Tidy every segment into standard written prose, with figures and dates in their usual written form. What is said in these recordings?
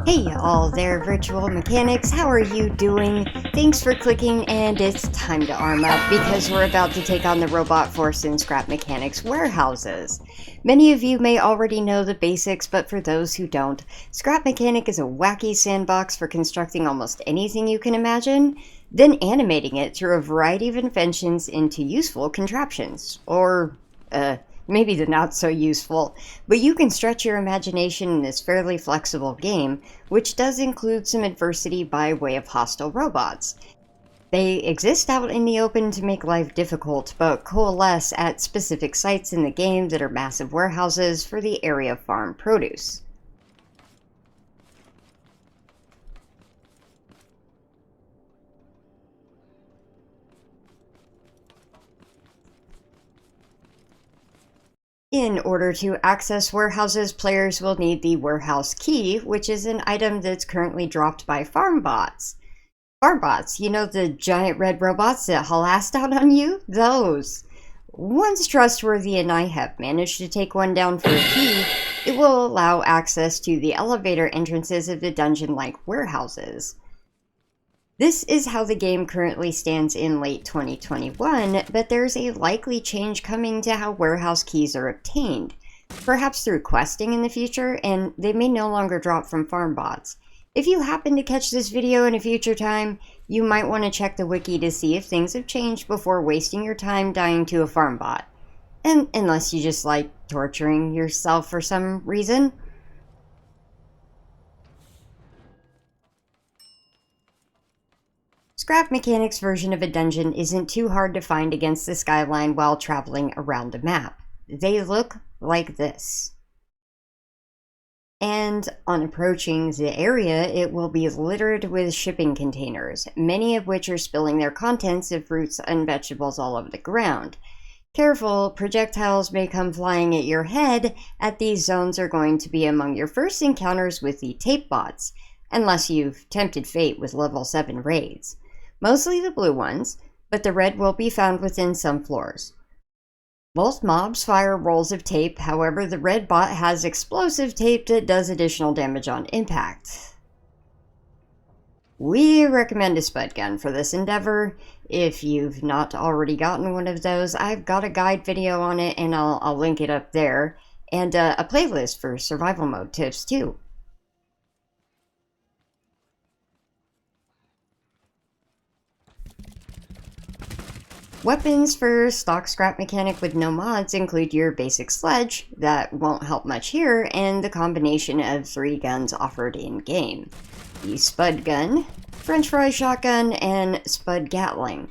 Hey all there, virtual mechanics, how are you doing? Thanks for clicking, and it's time to arm up because we're about to take on the robot force in Scrap Mechanics warehouses. Many of you may already know the basics, but for those who don't, Scrap Mechanic is a wacky sandbox for constructing almost anything you can imagine, then animating it through a variety of inventions into useful contraptions. Or, maybe the not so useful, but you can stretch your imagination in this fairly flexible game, which does include some adversity by way of hostile robots. They exist out in the open to make life difficult, but coalesce at specific sites in the game that are massive warehouses for the area farm produce. In order to access warehouses, players will need the warehouse key, which is an item that's currently dropped by farm bots. Farm bots, you know, the giant red robots that haul ass out on you? Those. Once Trustworthy and I have managed to take one down for a key, it will allow access to the elevator entrances of the dungeon-like warehouses. This is how the game currently stands in late 2021, but there's a likely change coming to how warehouse keys are obtained, perhaps through questing in the future, and they may no longer drop from farm bots. If you happen to catch this video in a future time, you might want to check the wiki to see if things have changed before wasting your time dying to a farm bot. And unless you just like torturing yourself for some reason. Scrap Mechanics' version of a dungeon isn't too hard to find against the skyline while traveling around a map. They look like this. And on approaching the area, it will be littered with shipping containers, many of which are spilling their contents of fruits and vegetables all over the ground. Careful, projectiles may come flying at your head, as these zones are going to be among your first encounters with the tape bots, unless you've tempted fate with level 7 raids. Mostly the blue ones, but the red will be found within some floors. Both mobs fire rolls of tape, however the red bot has explosive tape that does additional damage on impact. We recommend a spud gun for this endeavor. If you've not already gotten one of those, I've got a guide video on it and I'll link it up there, and a playlist for survival mode tips too. Weapons for stock Scrap Mechanic with no mods include your basic sledge, that won't help much here, and the combination of 3 guns offered in-game. The Spud Gun, French Fry Shotgun, and Spud Gatling,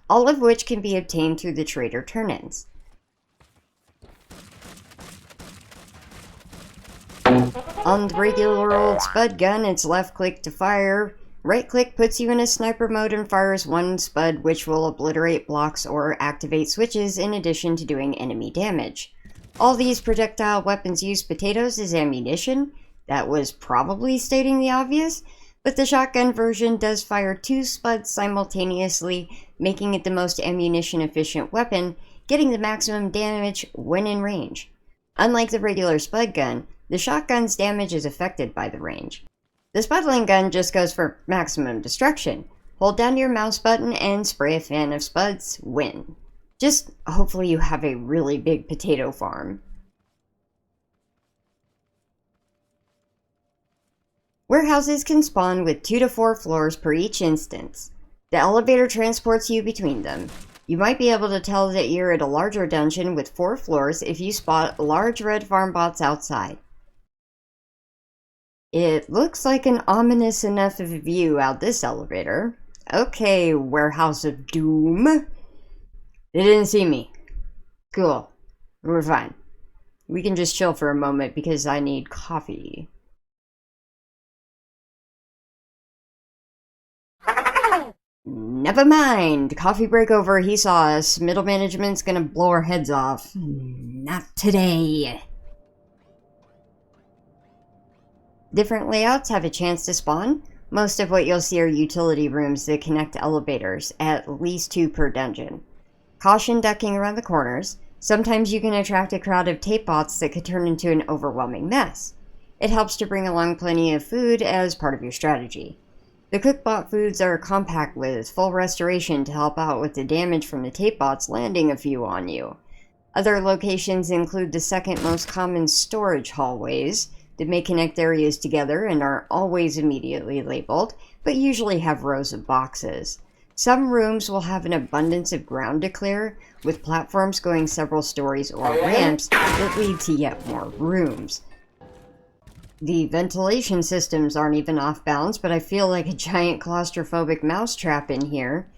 all of which can be obtained through the trader turn-ins. On the regular old Spud Gun, it's left click to fire. Right click puts you in a sniper mode and fires 1 spud, which will obliterate blocks or activate switches in addition to doing enemy damage. All these projectile weapons use potatoes as ammunition. That was probably stating the obvious, but the shotgun version does fire 2 spuds simultaneously, making it the most ammunition efficient weapon, getting the maximum damage when in range. Unlike the regular spud gun, the shotgun's damage is affected by the range. The Spudling gun just goes for maximum destruction. Hold down your mouse button and spray a fan of spuds. Win. Just hopefully you have a really big potato farm. Warehouses can spawn with 2 to 4 floors per each instance. The elevator transports you between them. You might be able to tell that you're at a larger dungeon with 4 floors if you spot large red farm bots outside. It looks like an ominous enough of a view out this elevator. Okay, Warehouse of Doom. They didn't see me. Cool. We're fine. We can just chill for a moment because I need coffee. Never mind. Coffee break over. He saw us. Middle management's gonna blow our heads off. Not today. Different layouts have a chance to spawn. Most of what you'll see are utility rooms that connect elevators, at least 2 per dungeon. Caution ducking around the corners. Sometimes you can attract a crowd of tape bots that could turn into an overwhelming mess. It helps to bring along plenty of food as part of your strategy. The cookbot foods are compact with full restoration to help out with the damage from the tape bots landing a few on you. Other locations include the second most common storage hallways that may connect areas together and are always immediately labeled, but usually have rows of boxes. Some rooms will have an abundance of ground to clear, with platforms going several stories or ramps that lead to yet more rooms. The ventilation systems aren't even off balance, but I feel like a giant claustrophobic mousetrap in here.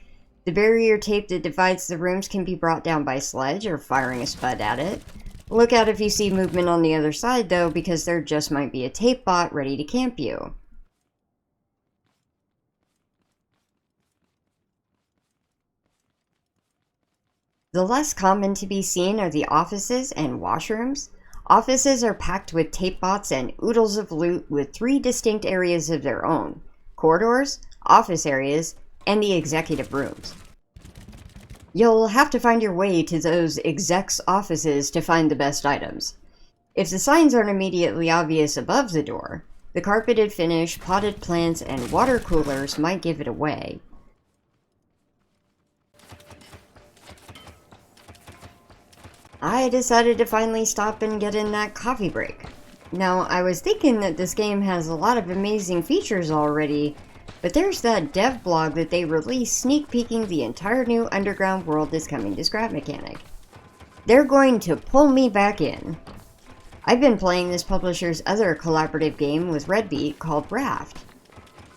The barrier tape that divides the rooms can be brought down by sledge or firing a spud at it. Look out if you see movement on the other side though, because there just might be a tape bot ready to camp you. The less common to be seen are the offices and washrooms. Offices are packed with tape bots and oodles of loot with 3 distinct areas of their own: corridors, office areas, and the executive rooms. You'll have to find your way to those execs' offices to find the best items. If the signs aren't immediately obvious above the door, the carpeted finish, potted plants, and water coolers might give it away. I decided to finally stop and get in that coffee break. Now, I was thinking that this game has a lot of amazing features already, but there's that dev blog that they released sneak peeking the entire new underground world that's coming to Scrap Mechanic. They're going to pull me back in. I've been playing this publisher's other collaborative game with Redbeat called Raft.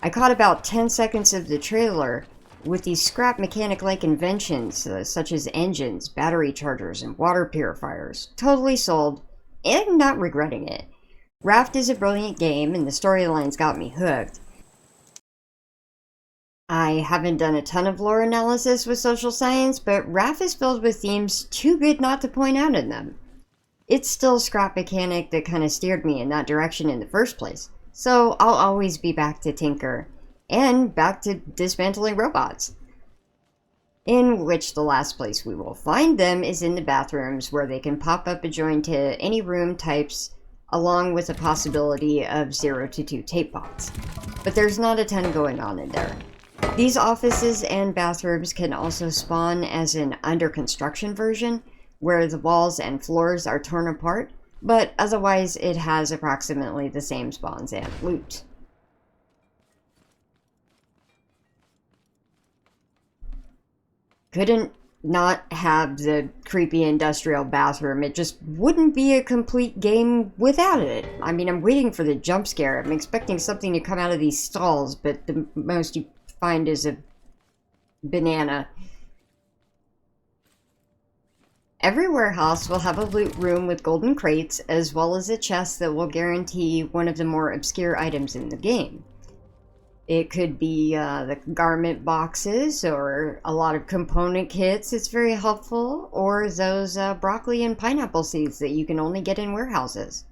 I caught about 10 seconds of the trailer with these Scrap Mechanic-like inventions such as engines, battery chargers, and water purifiers. Totally sold, and not regretting it. Raft is a brilliant game, and the storylines got me hooked. I haven't done a ton of lore analysis with social science, but Raft is filled with themes too good not to point out in them. It's still Scrap Mechanic that kind of steered me in that direction in the first place, so I'll always be back to tinker, and back to dismantling robots. In which the last place we will find them is in the bathrooms, where they can pop up adjoined to any room types, along with the possibility of 0 to 2 tape bots. But there's not a ton going on in there. These offices and bathrooms can also spawn as an under construction version, where the walls and floors are torn apart, but otherwise it has approximately the same spawns and loot. Couldn't not have the creepy industrial bathroom. It just wouldn't be a complete game without it. I mean, I'm waiting for the jump scare. I'm expecting something to come out of these stalls, but the most you find is a banana. Every warehouse will have a loot room with golden crates, as well as a chest that will guarantee one of the more obscure items in the game. It could be the garment boxes, or a lot of component kits. It's very helpful, or those broccoli and pineapple seeds that you can only get in warehouses.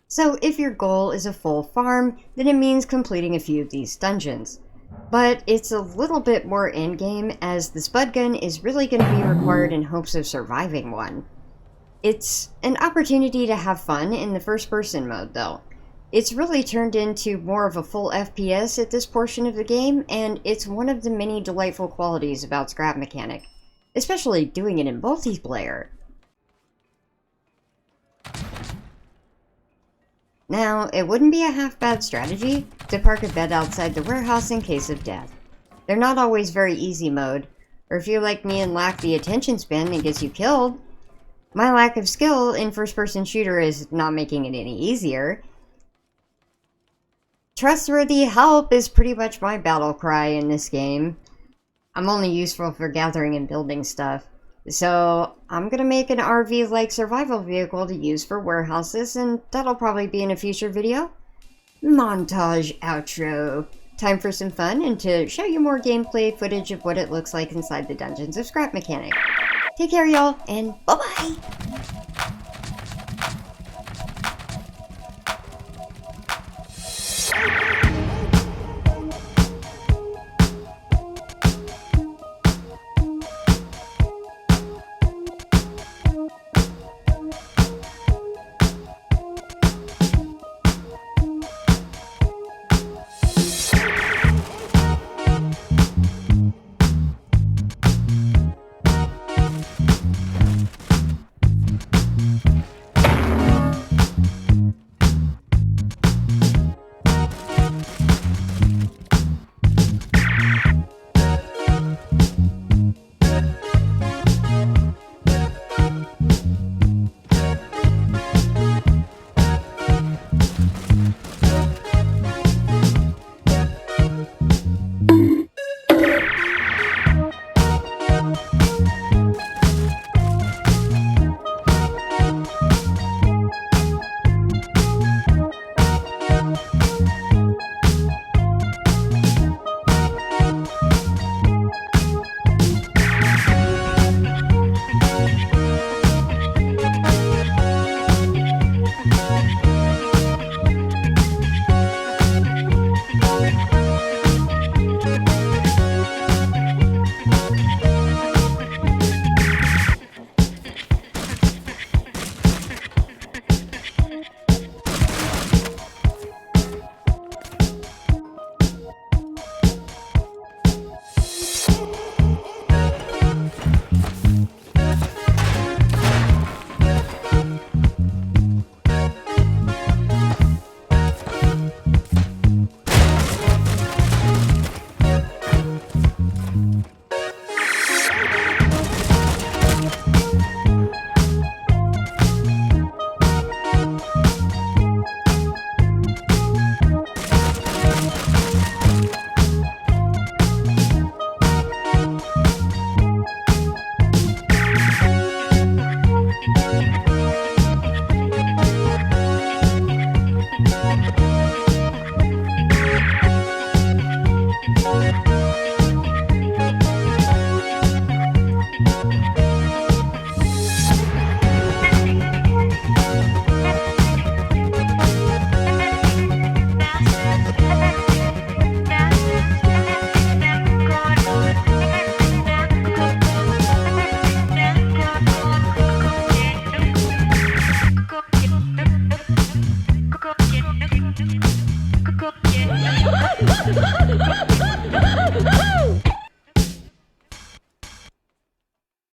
So if your goal is a full farm, then it means completing a few of these dungeons. But it's a little bit more endgame, as the spud gun is really going to be required in hopes of surviving one. It's an opportunity to have fun in the first-person mode, though. It's really turned into more of a full FPS at this portion of the game, and it's one of the many delightful qualities about Scrap Mechanic, especially doing it in multiplayer. Now, it wouldn't be a half-bad strategy to park a bed outside the warehouse in case of death. They're not always very easy mode, or if you're like me and lack the attention span that gets you killed, my lack of skill in first-person shooter is not making it any easier. Trustworthy help is pretty much my battle cry in this game. I'm only useful for gathering and building stuff. So I'm gonna make an RV-like survival vehicle to use for warehouses, and that'll probably be in a future video. Montage outro. Time for some fun and to show you more gameplay footage of what it looks like inside the Dungeons of Scrap mechanic. Take care, y'all, and bye-bye!